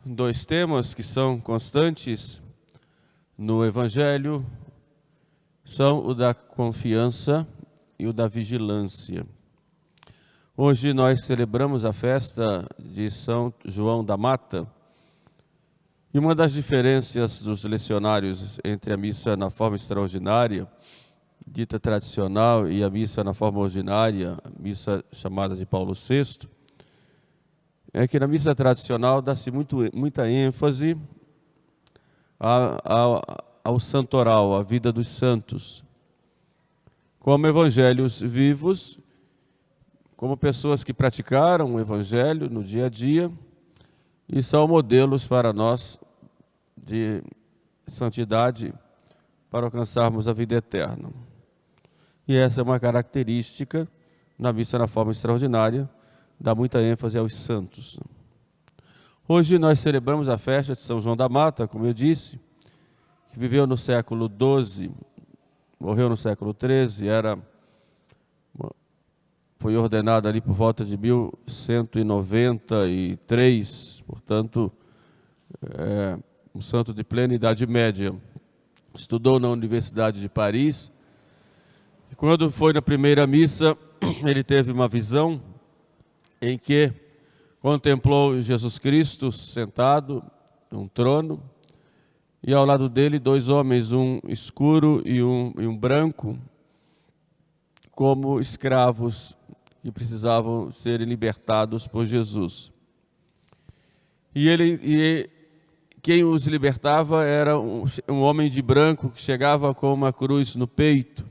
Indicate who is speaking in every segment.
Speaker 1: Dois temas que são constantes no Evangelho são o da confiança e o da vigilância. Hoje nós celebramos a festa de São João da Mata, e uma das diferenças dos lecionários entre a missa na forma extraordinária, dita tradicional, e a missa na forma ordinária, a missa chamada de Paulo VI, é que na missa tradicional dá-se muita ênfase ao santoral, à vida dos santos, como evangelhos vivos, como pessoas que praticaram o evangelho no dia a dia e são modelos para nós de santidade para alcançarmos a vida eterna. E essa é uma característica na missa na forma extraordinária, dá muita ênfase aos santos. Hoje nós celebramos a festa de São João da Mata, como eu disse, que viveu no século XII, morreu no século XIII, foi ordenado ali por volta de 1193, portanto, um santo de plena Idade Média. Estudou na Universidade de Paris, e quando foi na primeira missa, ele teve uma visão em que contemplou Jesus Cristo sentado num trono, e ao lado dele dois homens, um escuro e um branco, como escravos que precisavam ser libertados por Jesus. E quem os libertava era um homem de branco que chegava com uma cruz no peito.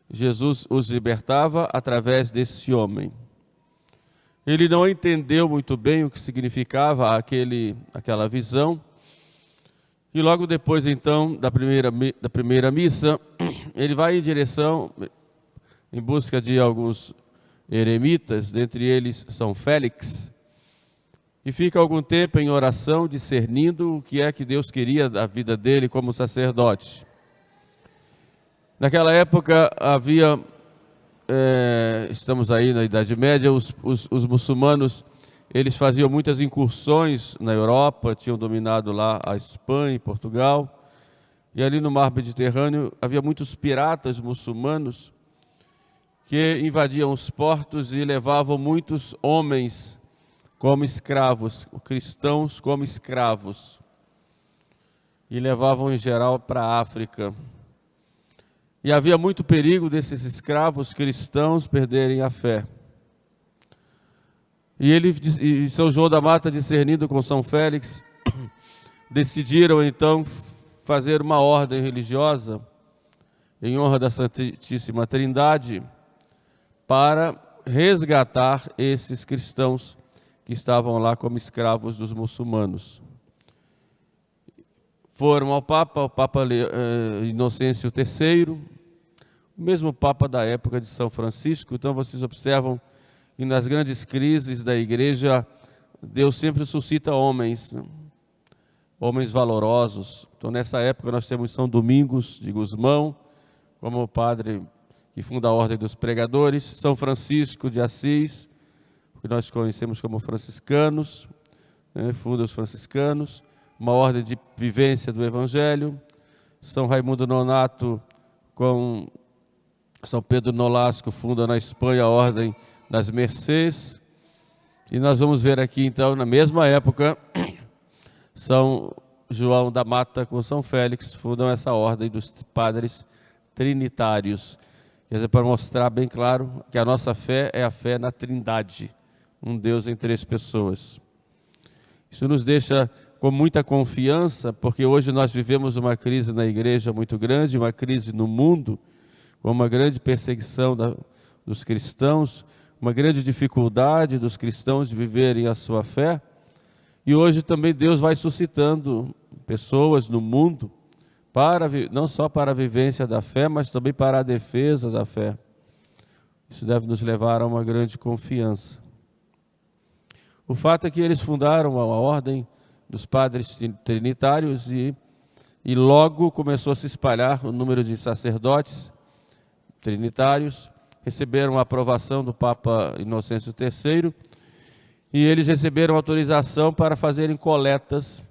Speaker 1: Jesus os libertava através desse homem. Ele não entendeu muito bem o que significava aquela visão, e logo depois, então, da primeira missa, ele vai em busca de alguns eremitas, dentre eles São Félix, e fica algum tempo em oração, discernindo o que é que Deus queria da vida dele como sacerdote. Naquela época havia, estamos aí na Idade Média, os muçulmanos, eles faziam muitas incursões na Europa, tinham dominado lá a Espanha e Portugal, e ali no mar Mediterrâneo havia muitos piratas muçulmanos que invadiam os portos e levavam muitos homens como escravos, cristãos como escravos, e levavam em geral para a África. E havia muito perigo desses escravos cristãos perderem a fé. E São João da Mata, discernindo com São Félix, decidiram então fazer uma ordem religiosa em honra da Santíssima Trindade para resgatar esses cristãos que estavam lá como escravos dos muçulmanos. Foram ao Papa, o Papa Inocêncio III, o mesmo Papa da época de São Francisco. Então vocês observam que nas grandes crises da igreja, Deus sempre suscita homens valorosos. Então nessa época nós temos São Domingos de Gusmão, como o padre que funda a Ordem dos Pregadores, São Francisco de Assis, que nós conhecemos como franciscanos, funda os franciscanos, uma ordem de vivência do Evangelho, São Raimundo Nonato com São Pedro Nolasco funda na Espanha a Ordem das Mercês, e nós vamos ver aqui então, na mesma época, São João da Mata com São Félix fundam essa ordem dos padres trinitários, quer dizer, para mostrar bem claro que a nossa fé é a fé na Trindade, um Deus em três pessoas. Isso nos deixa com muita confiança, porque hoje nós vivemos uma crise na igreja muito grande, uma crise no mundo, com uma grande perseguição dos cristãos, uma grande dificuldade dos cristãos de viverem a sua fé. E hoje também Deus vai suscitando pessoas no mundo, não só para a vivência da fé, mas também para a defesa da fé. Isso deve nos levar a uma grande confiança. O fato é que eles fundaram a ordem dos padres trinitários e logo começou a se espalhar o número de sacerdotes trinitários, receberam a aprovação do Papa Inocêncio III e eles receberam autorização para fazerem coletas.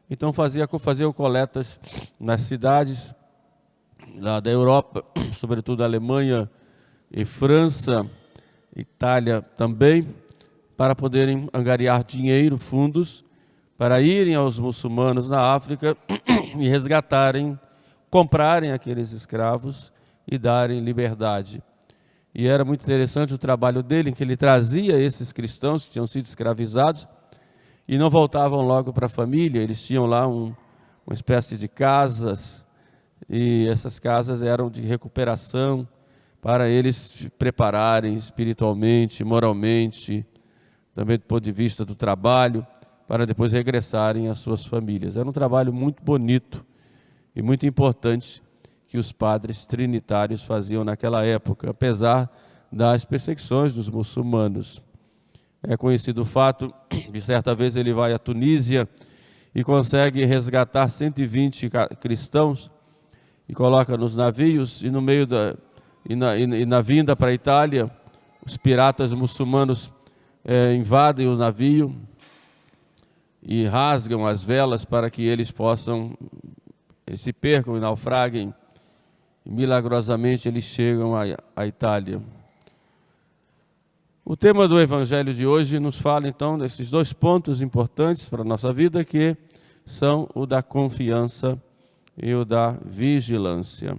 Speaker 1: Então faziam coletas nas cidades lá da Europa, sobretudo Alemanha e França, Itália também, para poderem angariar dinheiro, fundos, para irem aos muçulmanos na África e resgatarem, comprarem aqueles escravos e darem liberdade. E era muito interessante o trabalho dele, em que ele trazia esses cristãos que tinham sido escravizados e não voltavam logo para a família. Eles tinham lá uma espécie de casas, e essas casas eram de recuperação para eles se prepararem espiritualmente, moralmente, também do ponto de vista do trabalho, para depois regressarem às suas famílias. Era um trabalho muito bonito e muito importante que os padres trinitários faziam naquela época, apesar das perseguições dos muçulmanos. É conhecido o fato de certa vez ele vai à Tunísia e consegue resgatar 120 cristãos e coloca nos navios, e no meio na vinda para a Itália, os piratas muçulmanos invadem o navio e rasgam as velas para que eles se percam e naufraguem. E milagrosamente eles chegam à Itália. O tema do Evangelho de hoje nos fala então desses dois pontos importantes para a nossa vida, que são o da confiança e o da vigilância.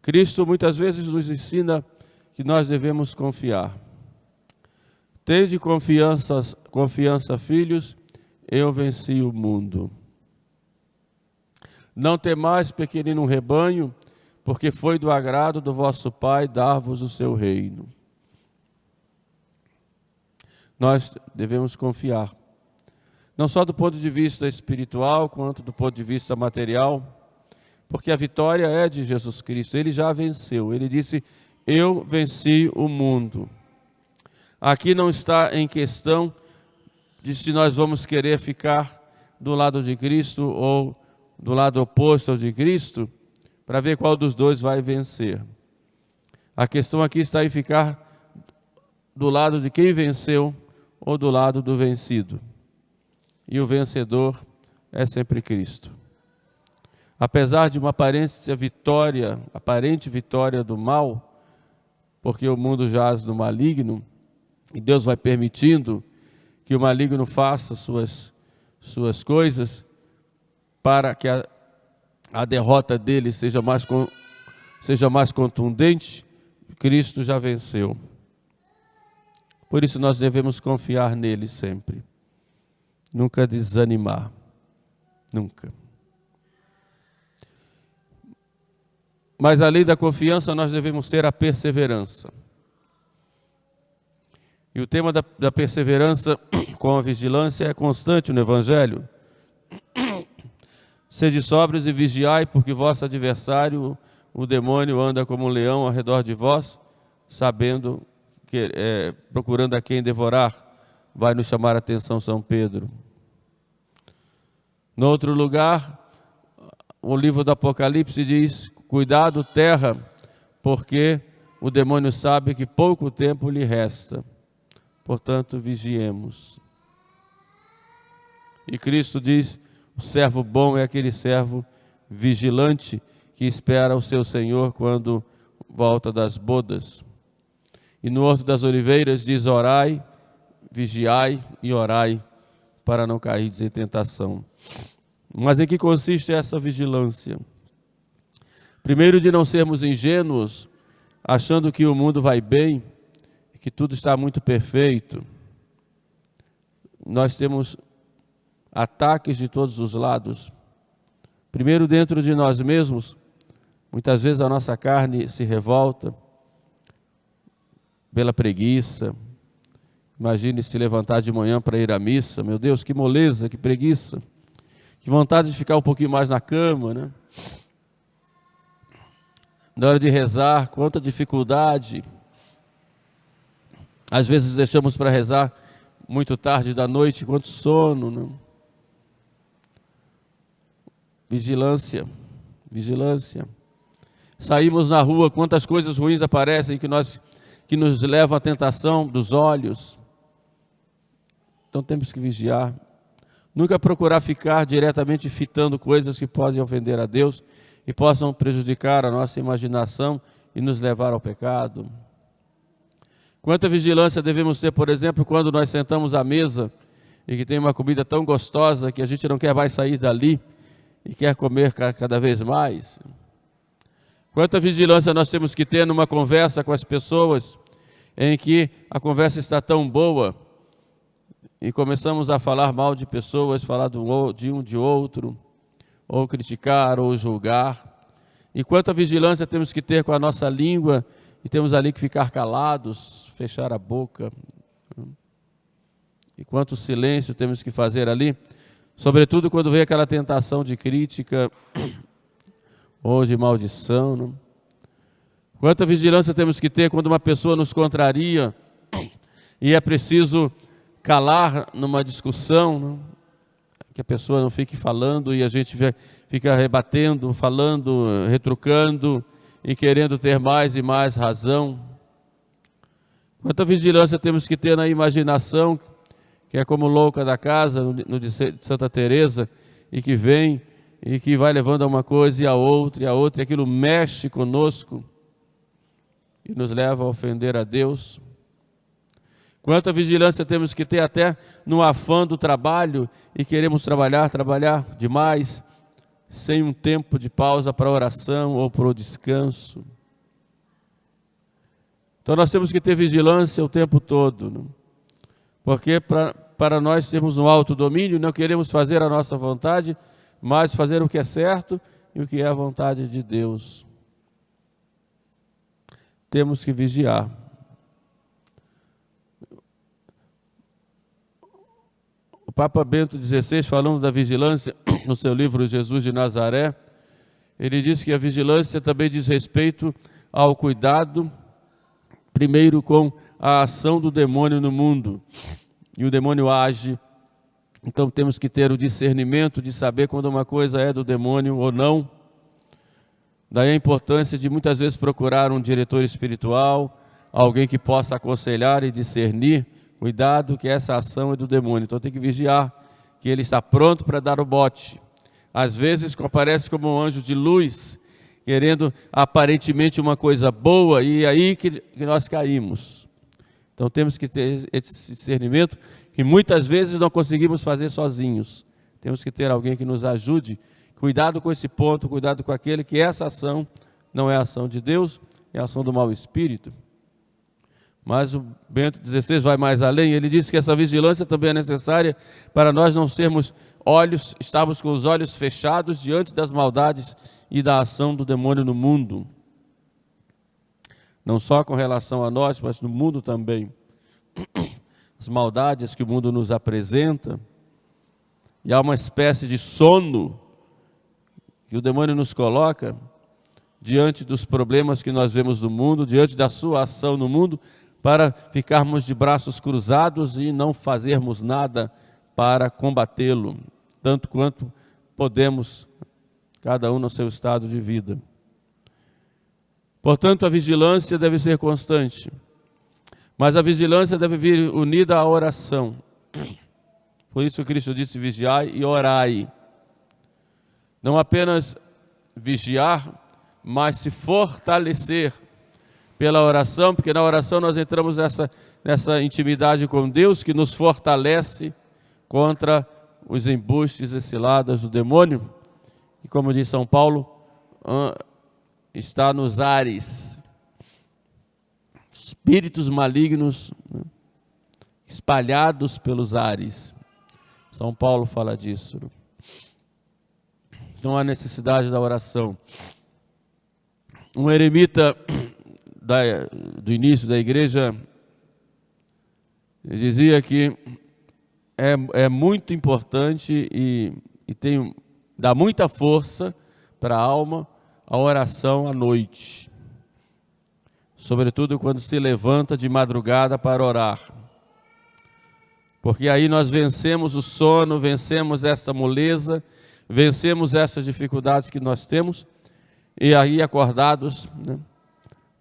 Speaker 1: Cristo muitas vezes nos ensina que nós devemos confiar. Tende confiança, filhos, eu venci o mundo. Não temais, pequenino rebanho, porque foi do agrado do vosso Pai dar-vos o seu reino. Nós devemos confiar, não só do ponto de vista espiritual, quanto do ponto de vista material, porque a vitória é de Jesus Cristo. Ele já venceu. Ele disse, eu venci o mundo. Aqui não está em questão de se nós vamos querer ficar do lado de Cristo ou do lado oposto ao de Cristo, para ver qual dos dois vai vencer. A questão aqui está em ficar do lado de quem venceu ou do lado do vencido. E o vencedor é sempre Cristo. Apesar de uma aparente vitória do mal, porque o mundo jaz no maligno, e Deus vai permitindo que o maligno faça suas coisas, para que a derrota dele seja mais contundente, Cristo já venceu. Por isso nós devemos confiar nele sempre. Nunca desanimar. Nunca. Mas além da confiança, nós devemos ter a perseverança. E o tema da perseverança com a vigilância é constante no Evangelho. Sede sóbrios e vigiai, porque vosso adversário, o demônio, anda como um leão ao redor de vós, procurando a quem devorar. Vai nos chamar a atenção São Pedro. No outro lugar, o livro do Apocalipse diz, cuidado terra, porque o demônio sabe que pouco tempo lhe resta. Portanto, vigiemos. E Cristo diz, o servo bom é aquele servo vigilante que espera o seu Senhor quando volta das bodas. E no Horto das Oliveiras diz, orai, vigiai e orai, para não cair em tentação. Mas em que consiste essa vigilância? Primeiro, de não sermos ingênuos, achando que o mundo vai bem, que tudo está muito perfeito. Nós temos ataques de todos os lados. Primeiro, dentro de nós mesmos, muitas vezes a nossa carne se revolta pela preguiça. Imagine se levantar de manhã para ir à missa. Meu Deus, que moleza, que preguiça. Que vontade de ficar um pouquinho mais na cama, né? Na hora de rezar, quanta dificuldade. Às vezes deixamos para rezar muito tarde da noite, quanto sono, né? Vigilância, vigilância. Saímos na rua, quantas coisas ruins aparecem que nos levam à tentação dos olhos. Então temos que vigiar. Nunca procurar ficar diretamente fitando coisas que possam ofender a Deus e possam prejudicar a nossa imaginação e nos levar ao pecado. Quanta vigilância devemos ter, por exemplo, quando nós sentamos à mesa e que tem uma comida tão gostosa que a gente não quer mais sair dali e quer comer cada vez mais. Quanta vigilância nós temos que ter numa conversa com as pessoas em que a conversa está tão boa e começamos a falar mal de pessoas, falar de um de outro, ou criticar, ou julgar. E quanta vigilância temos que ter com a nossa língua e temos ali que ficar calados, fechar a boca. E quanto silêncio temos que fazer ali, sobretudo quando vem aquela tentação de crítica ou de maldição. Não? Quanta vigilância temos que ter quando uma pessoa nos contraria e é preciso calar numa discussão, não? Que a pessoa não fique falando e a gente fica rebatendo, falando, retrucando e querendo ter mais e mais razão. Quanta vigilância temos que ter na imaginação, que é como louca da casa, no de Santa Teresa, e que vem e que vai levando a uma coisa e a outra, e aquilo mexe conosco e nos leva a ofender a Deus. Quanta vigilância temos que ter até no afã do trabalho e queremos trabalhar demais, sem um tempo de pausa para a oração ou para o descanso. Então nós temos que ter vigilância o tempo todo, não? Porque para nós termos um autodomínio, não queremos fazer a nossa vontade, mas fazer o que é certo e o que é a vontade de Deus. Temos que vigiar. O Papa Bento XVI, falando da vigilância, no seu livro Jesus de Nazaré, ele diz que a vigilância também diz respeito ao cuidado, primeiro com a ação do demônio no mundo. E o demônio age, então temos que ter o discernimento de saber quando uma coisa é do demônio ou não. Daí a importância de muitas vezes procurar um diretor espiritual, alguém que possa aconselhar e discernir. Cuidado que essa ação é do demônio, então tem que vigiar, que ele está pronto para dar o bote. Às vezes aparece como um anjo de luz, querendo aparentemente uma coisa boa, e aí que nós caímos. Então temos que ter esse discernimento, que muitas vezes não conseguimos fazer sozinhos. Temos que ter alguém que nos ajude. Cuidado com esse ponto, cuidado com aquele, que essa ação não é a ação de Deus, é a ação do mau espírito. Mas o Bento XVI vai mais além, ele diz que essa vigilância também é necessária para nós não estarmos com os olhos fechados diante das maldades e da ação do demônio no mundo. Não só com relação a nós, mas no mundo também. As maldades que o mundo nos apresenta, e há uma espécie de sono que o demônio nos coloca diante dos problemas que nós vemos no mundo, diante da sua ação no mundo, para ficarmos de braços cruzados e não fazermos nada para combatê-lo, tanto quanto podemos, cada um no seu estado de vida. Portanto, a vigilância deve ser constante, mas a vigilância deve vir unida à oração. Por isso Cristo disse: vigiai e orai. Não apenas vigiar, mas se fortalecer pela oração, porque na oração nós entramos nessa intimidade com Deus, que nos fortalece contra os embustes e ciladas do demônio. E como diz São Paulo, está nos ares, espíritos malignos, né, espalhados pelos ares. São Paulo fala disso. Então há necessidade da oração. Um eremita do início da igreja dizia que é muito importante e dá muita força para a alma a oração à noite, sobretudo quando se levanta de madrugada para orar, porque aí nós vencemos o sono, vencemos essa moleza, vencemos essas dificuldades que nós temos, e aí acordados, né,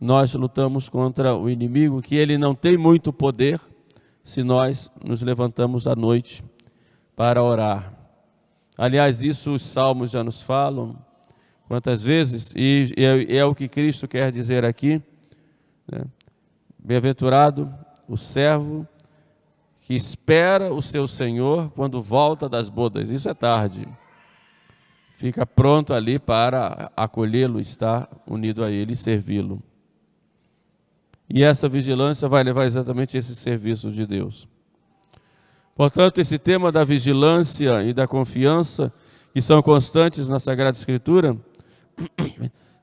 Speaker 1: nós lutamos contra o inimigo, que ele não tem muito poder, se nós nos levantamos à noite para orar. Aliás, isso os salmos já nos falam quantas vezes, e é o que Cristo quer dizer aqui, né? Bem-aventurado o servo que espera o seu Senhor quando volta das bodas. Isso é tarde. Fica pronto ali para acolhê-lo, estar unido a ele e servi-lo. E essa vigilância vai levar exatamente a esse serviço de Deus. Portanto, esse tema da vigilância e da confiança, que são constantes na Sagrada Escritura,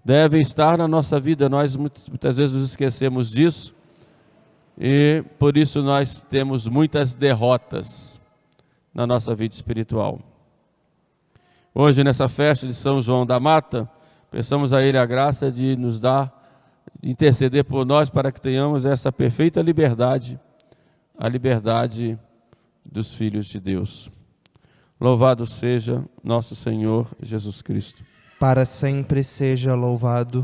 Speaker 1: devem estar na nossa vida. Nós muitas vezes nos esquecemos disso e por isso nós temos muitas derrotas na nossa vida espiritual. Hoje, nessa festa de São João da Mata, peçamos a Ele a graça de nos dar, de interceder por nós para que tenhamos essa perfeita liberdade, a liberdade dos filhos de Deus. Louvado seja nosso Senhor Jesus Cristo.
Speaker 2: Para sempre seja louvado.